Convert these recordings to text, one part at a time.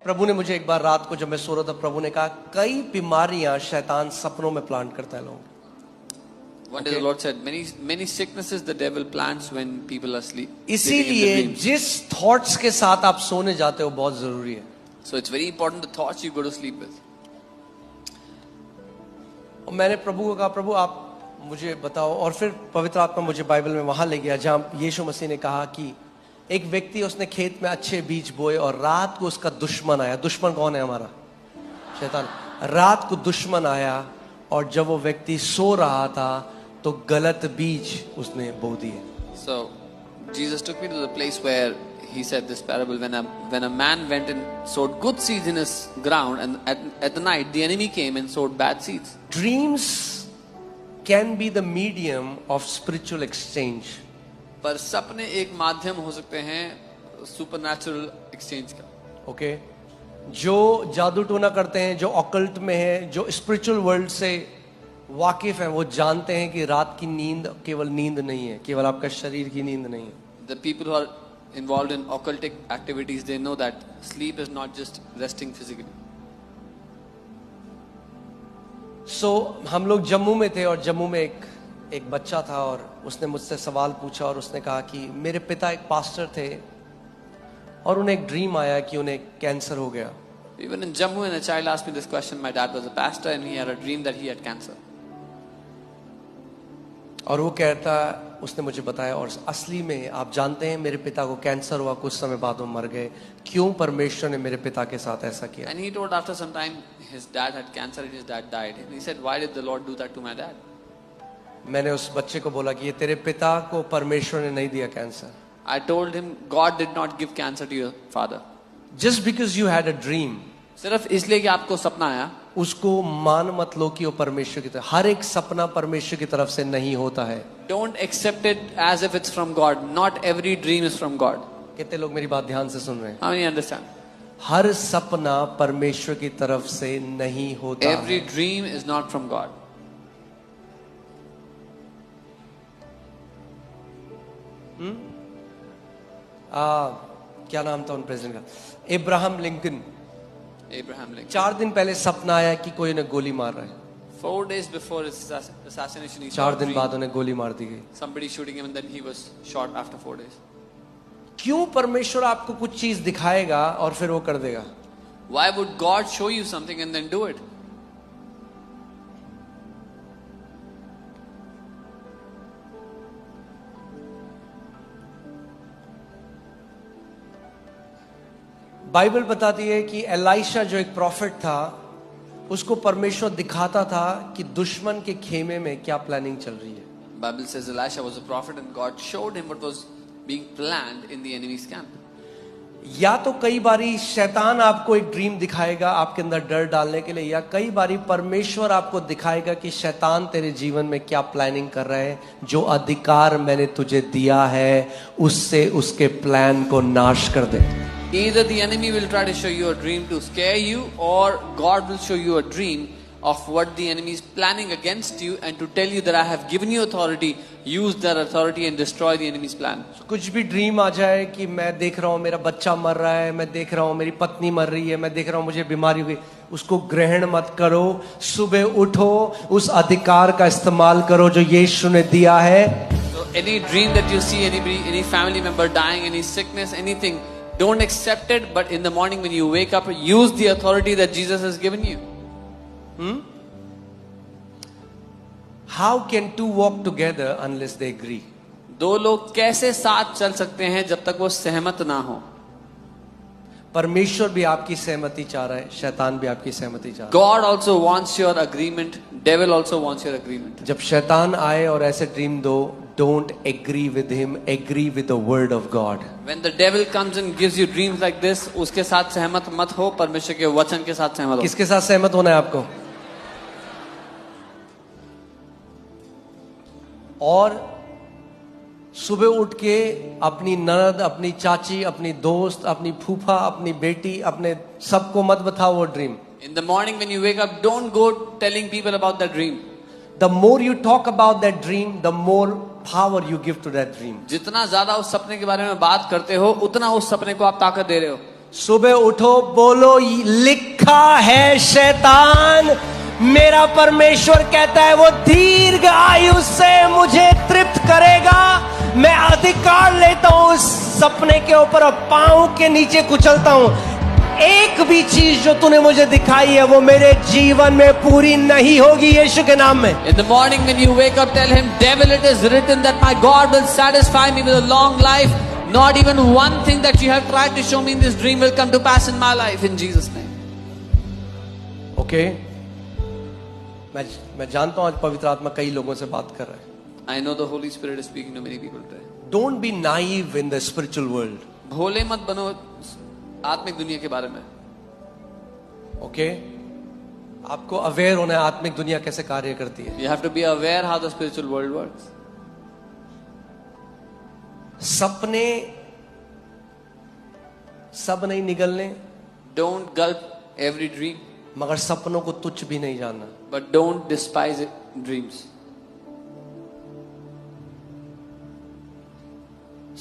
प्रभु ने मुझे एक बार रात को जब मैं सो रहा था, प्रभु ने कहा कई बीमारियां शैतान सपनों में प्लांट करता है लोगों। One day the Lord said, many sicknesses the devil plants when people are sleep. इसीलिए जिस थॉट्स के साथ आप सोने जाते हो बहुत जरूरी है। So it's very important the thoughts you go to sleep with. और मैंने प्रभु को कहा, प्रभु आप मुझे बताओ, और फिर पवित्र आत्मा मुझे बाइबल में वहां ले गया जहां यीशु मसीह ने कहा कि एक व्यक्ति उसने खेत में अच्छे बीज बोए और रात को उसका दुश्मन आया। दुश्मन कौन है हमारा? शैतान। रात को दुश्मन आया और जब वो व्यक्ति सो रहा था तो गलत बीज उसने बो दिए। So Jesus took me to the place where he said this parable, when a man went and sowed good seeds in his ground, and at the night the enemy came and sowed bad seeds. Dreams can be the medium of spiritual exchange. पर सपने एक माध्यम हो सकते हैं supernatural exchange का। Okay, जो जादू टोना करते हैं, जो ऑकल्ट में है, जो स्पिरिचुअल वर्ल्ड से वाकिफ हैं, वो जानते हैं कि रात की नींद केवल नींद नहीं है, केवल आपका शरीर की नींद नहीं है। The people who are involved in occultic activities, they know that sleep is not just resting physically. So हम लोग जम्मू में थे और जम्मू में एक बच्चा था और उसने मुझसे सवाल पूछा और उसने कहा कि मेरे पिता एक पास्टर थे और उन्हें एक ड्रीम आया कि उन्हें कैंसर हो गया। Even in Jammu, and a child asked me this question. My dad was a pastor and he had a dream that he had cancer. और वो कहता, उसने मुझे बताया, और असली में आप जानते हैं मेरे पिता को कैंसर हुआ, कुछ समय बाद वो मर गए, क्यों परमेश्वर ने मेरे पिता के साथ ऐसा किया? And he told after some time his dad had cancer and his dad died. And he said, why did the Lord do that to my dad? मैंने उस बच्चे को बोला कि ये तेरे पिता को परमेश्वर ने नहीं दिया cancer. I told him, God did not give cancer to your father. Just because you had a dream, सिर्फ इसलिए कि आपको सपना आया, उसको मान मत लो कि वो परमेश्वर की तरफ। हर एक सपना परमेश्वर की तरफ से नहीं होता है। Don't accept it as if it's from God. Not every dream is from God. कितने लोग मेरी बात ध्यान से सुन रहे हैं? How many understand? हर सपना परमेश्वर की तरफ से नहीं होता। Every dream is not from God. क्या नाम था उन प्रेसिडेंट का? इब्राहिम लिंकन। Abraham Lincoln. 4 दिन पहले सपना आया कि कोई उन्हें गोली मार रहा है। 4 days before his assassination, he 4 saw a दिन dream. बाद उन्हें गोली मार दी गई। Somebody shooting him and then he was shot after 4 days. क्यों परमेश्वर आपको कुछ चीज दिखाएगा और फिर वो कर देगा? Why would God show you something and then do it? Bible बताती है कि एलाइशा जो एक प्रॉफिट था, उसको परमेश्वर दिखाता था कि दुश्मन के खेमे में क्या प्लानिंग चल रही है। Bible says Elisha was a prophet and God showed him what was being planned in the enemy's camp. या तो कई बारी शैतान आपको एक ड्रीम दिखाएगा आपके अंदर डर डालने के लिए, या कई बारी परमेश्वर आपको दिखाएगा कि शैतान तेरे जीवन में क्या प्लानिंग कर रहा है। जो अधिकार मैंने तुझे दिया है उससे उसके प्लान को नाश कर दे। Either the enemy will try to show you a dream to scare you, or God will show you a dream of what the enemy is planning against you and to tell you that I have given you authority, use that authority and destroy the enemy's plan. कुछ भी dream आ जाए कि मैं देख रहा हूँ मेरा बच्चा मर रहा है, मैं देख रहा हूँ मेरी पत्नी मर रही है, मैं देख रहा हूँ मुझे बीमारी हुई, उसको ग्रहण मत करो। सुबह उठो, उस अधिकार का इस्तेमाल करो जो यीशु ने दिया है। So any dream that you see, any family member dying, any sickness, anything, don't accept it, but in the morning when you wake up, use the authority that Jesus has given you. How can two walk together unless they agree? दो लोग कैसे साथ चल सकते हैं जब तक वो सहमत ना हो? परमेश्वर भी आपकी सहमति चाह रहा है, शैतान भी आपकी सहमति चाह रहा है। God also wants your agreement. Devil also wants your agreement. जब शैतान आए और ऐसे ड्रीम दो, don't agree with him, agree with the word of God. When the devil comes and gives you dreams like this, उसके साथ सहमत मत हो, परमेश्वर के वचन के साथ सहमत हो। किसके साथ सहमत होना है आपको? और सुबह उठ के अपनी ननद, अपनी चाची, अपनी दोस्त, अपनी फूफा, अपनी बेटी, अपने सबको मत बताओ वो dream. In the morning when you wake up, don't go telling people about that dream. The more you talk about that dream, the more power you give to that dream. जितना ज्यादा उस सपने के बारे में बात करते हो, उतना उस सपने को आप ताकत दे रहे हो। सुबह उठो, बोलो लिखा है शैतान मेरा परमेश्वर कहता है वो दीर्घ आयु से मुझे तृप्त करेगा। मैं अधिकार लेता हूं उस सपने के ऊपर और पांव के नीचे कुचलता हूं। एक भी चीज जो तूने मुझे दिखाई है वो मेरे जीवन में पूरी नहीं होगी यीशु के नाम में। In the morning when you wake up, tell him, devil, it is written that my God will satisfy me with a long life. Not even one thing that you have tried to show me in this dream will come to pass in my life, in Jesus' name. Okay? मैं जानता हूं आज पवित्र आत्मा कई लोगों से बात कर रहा है। I know the Holy Spirit is speaking to many people today. Don't be naive in the spiritual world. भोले मत बनो आत्मिक दुनिया के बारे में। Okay? आपको अवेयर होना है आत्मिक दुनिया कैसे कार्य करती है। You have to be aware how the spiritual world works. सपने सब नहीं निगलने, Don't gulp every dream, मगर सपनों को तुच्छ भी नहीं जानना। but don't despise dreams.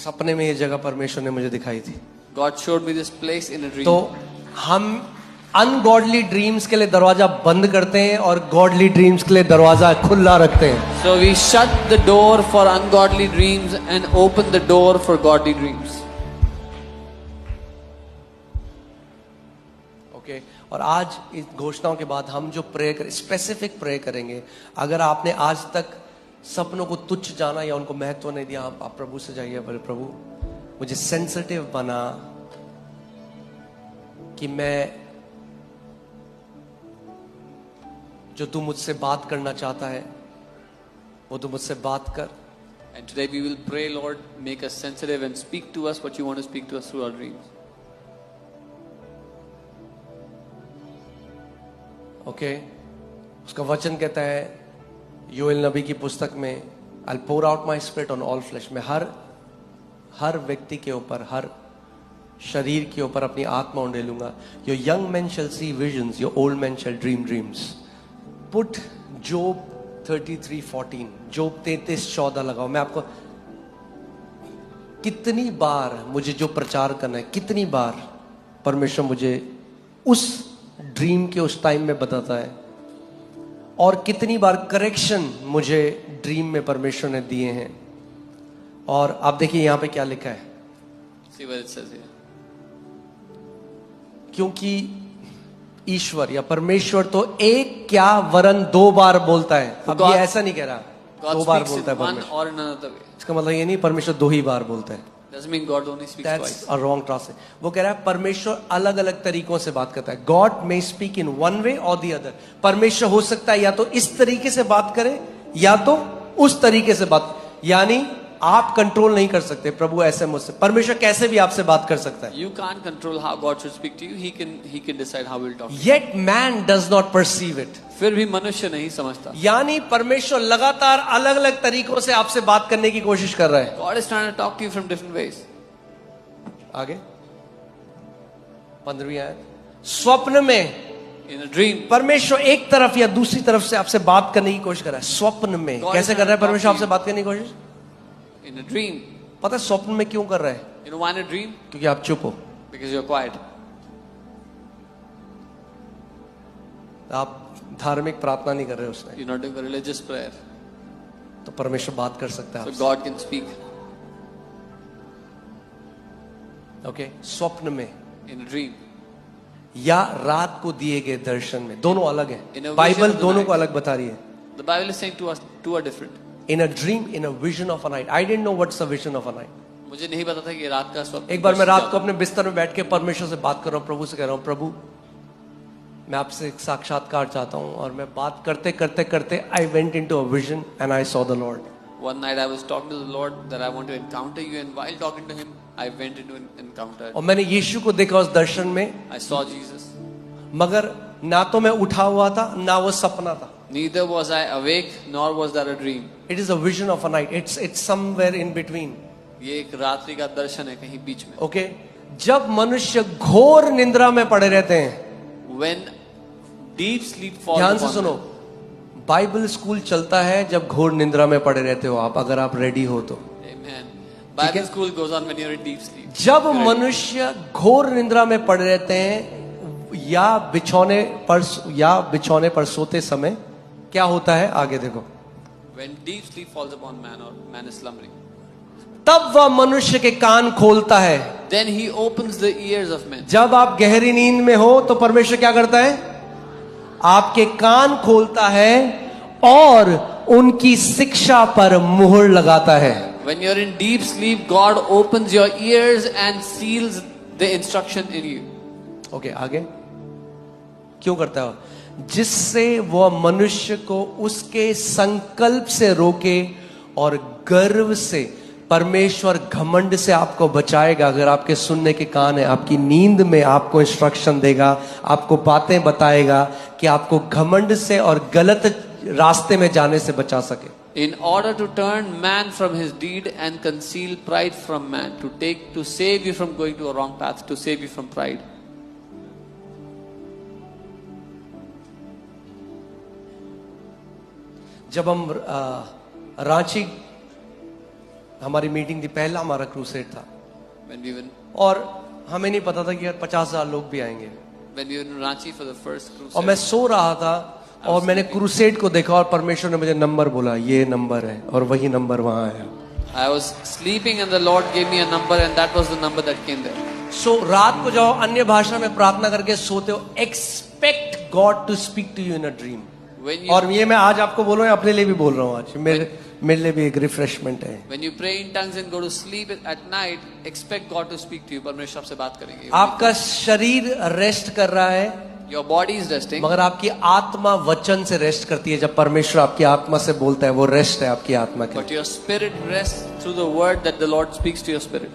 सपने में ये जगह परमेश्वर ने मुझे दिखाई थी। God showed me this place in a dream. तो हम अनगॉडली ड्रीम्स के लिए दरवाजा बंद करते हैं और गॉडली ड्रीम्स के लिए दरवाजा खुला रखते हैं। So we shut the door for ungodly dreams and open the door for godly dreams. Okay, और आज इस घोषणाओं के बाद हम जो प्रे करें, स्पेसिफिक प्रे करेंगे। अगर आपने आज तक सपनों को तुच्छ जाना या उनको महत्व नहीं दिया, आप प्रभु से जाइए, बोले प्रभु मुझे सेंसिटिव बना कि मैं जो तू मुझसे बात करना चाहता है वो तू मुझसे बात कर। And today we will pray, Lord, make us sensitive and speak to us what you want to speak to us through our dreams. Okay, उसका वचन कहता है योएल नबी की पुस्तक में, I'll pour out my spirit on all flesh। मैं हर व्यक्ति के ऊपर, हर शरीर के ऊपर अपनी आत्मा उंडेलूंगा। Your young men shall see visions, your old men shall dream dreams। Put job 33:14, job 33:14 लगाओ। मैं आपको कितनी बार मुझे जो प्रचार करना है, कितनी बार परमेश्वर मुझे उस ड्रीम के उस टाइम में बताता है, और कितनी बार करेक्शन मुझे ड्रीम में परमेश्वर ने दिए हैं। और आप देखिए यहां पे क्या लिखा है, See what it says here. क्योंकि ईश्वर या परमेश्वर तो एक क्या वरन दो बार बोलता है। अब ये ऐसा नहीं कह रहा God दो बार speaks बोलता है in one परमेश्वर, or in another way. इसका मतलब ये नहीं परमेश्वर दो ही बार बोलता है। Doesn't mean God only speaks That's twice. a wrong translation. वो कह रहा है परमेश्वर अलग अलग तरीकों से बात करता है। God may speak in one way or the other। परमेश्वर हो सकता है या तो इस तरीके से बात करे या तो उस तरीके से बात, यानी आप कंट्रोल नहीं कर सकते प्रभु ऐसे मुझसे। परमेश्वर कैसे भी आपसे बात कर सकता है। You can't control how God should speak to you. He can decide how he'll talk to you. Yet man does not perceive it। फिर भी मनुष्य नहीं समझता। यानी परमेश्वर लगातार अलग अलग तरीकों से आपसे बात करने की कोशिश कर रहा है। God is trying to talk to you from different ways. आगे 15वीं आयत, स्वप्न में In a dream, परमेश्वर एक तरफ या दूसरी तरफ से आपसे बात करने की कोशिश कर रहा है। स्वप्न में God कैसे is कर रहा है trying to talk परमेश्वर to आपसे you. बात करने की कोशिश? in a dream, पता है स्वप्न में क्यों कर रहा है? you know why in a dream? क्योंकि आप चुप हो, Because you're quiet. आप धार्मिक प्रार्थना नहीं कर रहे उसमें, You're not doing a religious prayer. तो परमेश्वर बात कर सकता है So आपसे। God can speak ओके, स्वप्न में in a dream. या रात को दिए गए दर्शन में, दोनों अलग In a है। vision बाइबल of the दोनों night. को अलग बता रही है। The Bible is saying to us, two are different. In a dream, in a vision of a night. I didn't know what's a vision of a night. मुझे नहीं पता था कि रात का स्वप्न। एक बार मैं रात को अपने बिस्तर में बैठ के परमेश्वर से बात कर रहा हूँ, प्रभु से कह रहा हूँ, प्रभु मैं आपसे एक साक्षात्कार चाहता हूँ। और मैं बात करते करते करते I went into a vision and I saw the Lord. One night I was talking to the Lord that I want to encounter you, and while talking to Him, I went into an encounter. और मैंने यीशु को देखा उस दर्शन में, I saw Jesus. मगर ना तो मैं उठा हुआ था ना वो सपना था। Neither was I awake, nor was that a dream. It is a vision of a night. It's somewhere in between. ये एक रात्रि का दर्शन है कहीं बीच में। ओके, जब मनुष्य घोर निंद्रा में पड़े रहते हैं, When deep sleep falls ध्यान से upon सुनो, them. बाइबल स्कूल चलता है जब घोर निंद्रा में पड़े रहते हो आप, अगर आप रेडी हो तो। Amen. Bible school goes on when you're in deep sleep. जब मनुष्य घोर निद्रा में पड़े रहते हैं या बिछौने पर सोते समय क्या होता है, आगे देखो। When deep sleep falls upon man or man is slumbering, तब वह मनुष्य के कान खोलता है। then he opens the ears of men. जब आप गहरी नींद में हो तो परमेश्वर क्या करता है, आपके कान खोलता है और उनकी शिक्षा पर मुहर लगाता है। When you're in deep sleep, God opens your ears and seals the instruction in you. Okay, आगे क्यों करता है? जिससे वह मनुष्य को उसके संकल्प से रोके और गर्व से, परमेश्वर घमंड से आपको बचाएगा। अगर आपके सुनने के कान है, आपकी नींद में आपको इंस्ट्रक्शन देगा, आपको बातें बताएगा कि आपको घमंड से और गलत रास्ते में जाने से बचा सके। In order to turn man from his deed and conceal pride from man, to save you from going to a wrong path, to save you from pride. जब हम रांची, हमारी मीटिंग थी, पहला हमारा क्रूसेड था, When we were, और हमें नहीं पता था कि 50,000 लोग भी आएंगे। when we were in Ranchi for the first crusade, और मैं सो रहा था और मैंने क्रूसेड को देखा और परमेश्वर ने मुझे नंबर बोला, ये नंबर है, और वही नंबर वहां है। I was sleeping and the Lord gave me a number and that was the number that came there. सो रात को जाओ, अन्य भाषा में प्रार्थना करके सोते हो, expect God to speak to you in a dream. When you, और ये मैं आज आपको बोल रहा हूँ, अपने लिए भी बोल रहा हूँ, आज मेरे लिए भी एक रिफ्रेशमेंट है। when you pray in tongues and go to sleep at night, expect God to speak to you. परमेश्वर आपसे बात करेंगे। आपका शरीर रेस्ट कर रहा है, Your body is resting, मगर आपकी आत्मा वचन से रेस्ट करती है। जब परमेश्वर आपकी आत्मा से बोलता है, वो रेस्ट है आपकी आत्मा के। but your spirit rests through the word that the Lord speaks to your spirit.